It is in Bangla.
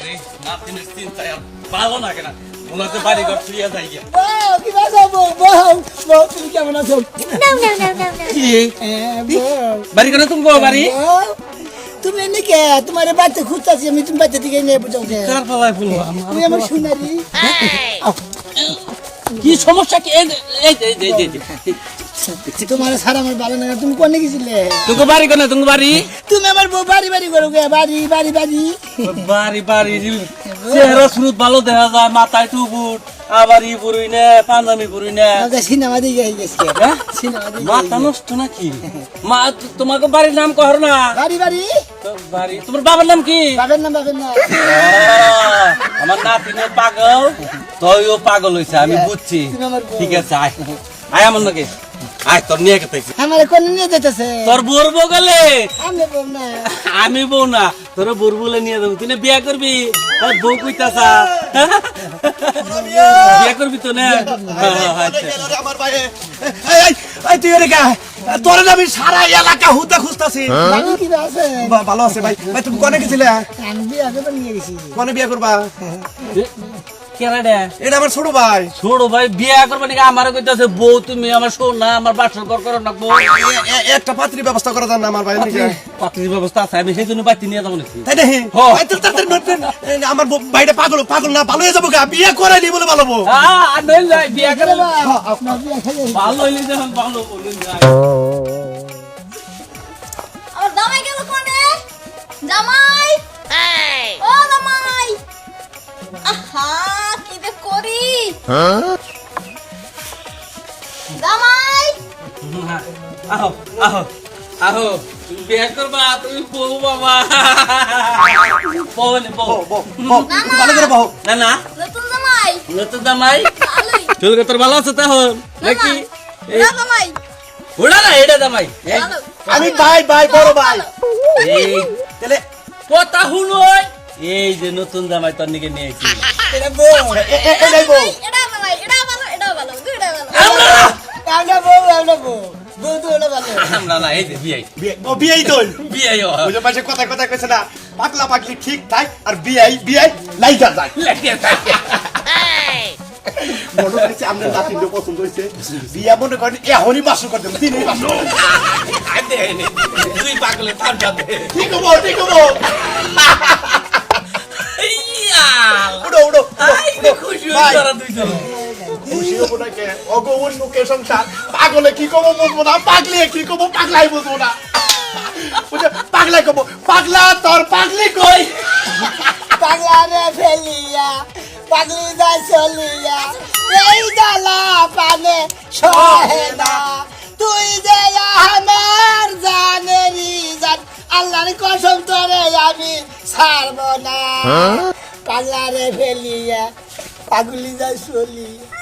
রে নাতিনের চিন্তায় আর ভালো লাগে না মনে হচ্ছে বাড়ি ঘর ফিরিয়া যাই গিয়া কি বাসা বউ তুমি কেমন আছো? কি বউ বাড়ি কেন তুমি গো বাড়ি তুমি এনে কে তোমার বাড়িতে খুঁজতেছি আমি তুমি বাড়িতে দিকে নিয়ে বুঝাও কে কার পালায় ফুলবো তুমি আমার শুনারি কি সমস্যা কি তোমার সারা আমার ভালো না তুমি কোনে গেছিলে তুমি বাড়ি কেন তুমি বাড়ি তুমি আমার বউ বাড়ি বাড়ি করো গে বাড়ি বাড়ি বাড়ি বাড়ি বাড়ি চেহারা শুরুত ভালো দেখা যায় মাথায় টুবুট আবার ই পুরুই না পাঞ্জাবি পুরুই না সিনেমা দিকে গেছে সিনেমা দিকে মাথা নষ্ট নাকি মা তোমাকে বাড়ির নাম কহর না বাড়ি বাড়ি বাড়ি তোমার বাবার নাম কি বাবের না আমার নাতিনে পাগল তুইও পাগল হইছে আমি বুঝছি ঠিক আছে আয় আয় আমার নাকি আয় তোর নিয়ে গেতেছি আমার কোন নিয়ে যেতেছে তোর বোর বগলে আমি বউ না আমি বউ না তোর বোর বলে নিয়ে যাবো তুই না বিয়া করবি বউ কইতাছা বিয়া করবি তো না আমার ভাই এই তুই রে কা তোর আমি সারা এলাকা হুতা খুঁজতাছি বাড়ি কি আছে ভালো আছে ভাই ভাই তুমি কোনে গেছিলে আমি বিয়ে করে নিয়ে গেছি কোনে বিয়ে করবা কেরাডা এটা আমার ছোট ভাই ছোট ভাই বিয়া করবা নাকি আমারও কইতাছে বউ তুমি আমার সোনা আমার বাসর ঘর করো না বউ একটা পাত্রী ব্যবস্থা করা যান না আমার ভাই নাকি পাত্রীর ব্যবস্থা আছে আমি সেই জন্য বাড়িতে নিয়ে যাবো নাকি তাই দেখি আমার ভাইটা পাগল পাগল না ভালো হয়ে যাবো গা বিয়ে করাইলি বলে ভালো হবো আর নইল যাই বিয়া করে আপনার বিয়ে খাই ভালো হইলে যখন ভালো বলুন যাই আমার জামাই গেল কোনে জামাই ও জামাই আহা কি বে করি জামাই আহো আহো আহো তুমি বিয়া করবা তুমি বউ বাবা বউ নে বউ ভালো করে বহ না না নতুন জামাই নতুন জামাই ভালোই চুল তোর ভালো আছে তখন নাকি না জামাই ওড়া না এটা জামাই ভালো আমি ভাই ভাই বড় ভাই এই তাহলে কথা হুনই এই যে নতুন জামাই তোর নিকে নিয়েছি এটা বউ এটাই বউ এটা জামাই এটা ভালো দুইটা ভালো আমরা বউ বউ তো ওটা ভালো আমরা না এই যে বিয়ে বিয়েই তো বিয়ে ওই যে মাঝে কথা কথা কইছে না পাগলা পাগলি ঠিক তাই আর বিয়ে লাইটা যায় মনে হচ্ছে আমরা নাতিনকে পছন্দ হয়েছে বিয়া মনে করেন এখনই বাসু করে দেবো দিনই বাসু তুই পাগলে তার যাবে ঠিক হবো উড়ো উড়ো খুশি হয়ে তোরা দুইজন খুশি হবো না কে অগো সুখে সংসার পাগলে কি কবো বুঝবো না পাগলে কি কবো পাগলাই বুঝবো না পাগলাই কবো পাগলা তোর পাগলি কই পাগলা রে ফেলিয়া পাগলি যায় চলিয়া এই জ্বালা পানে সহে না তুই যে আমার জানেরি জান আল্লাহর কসম তোরে আমি ছাড়ব না পাগলা রে ফেলিয়া পাগলি যায় চলিয়া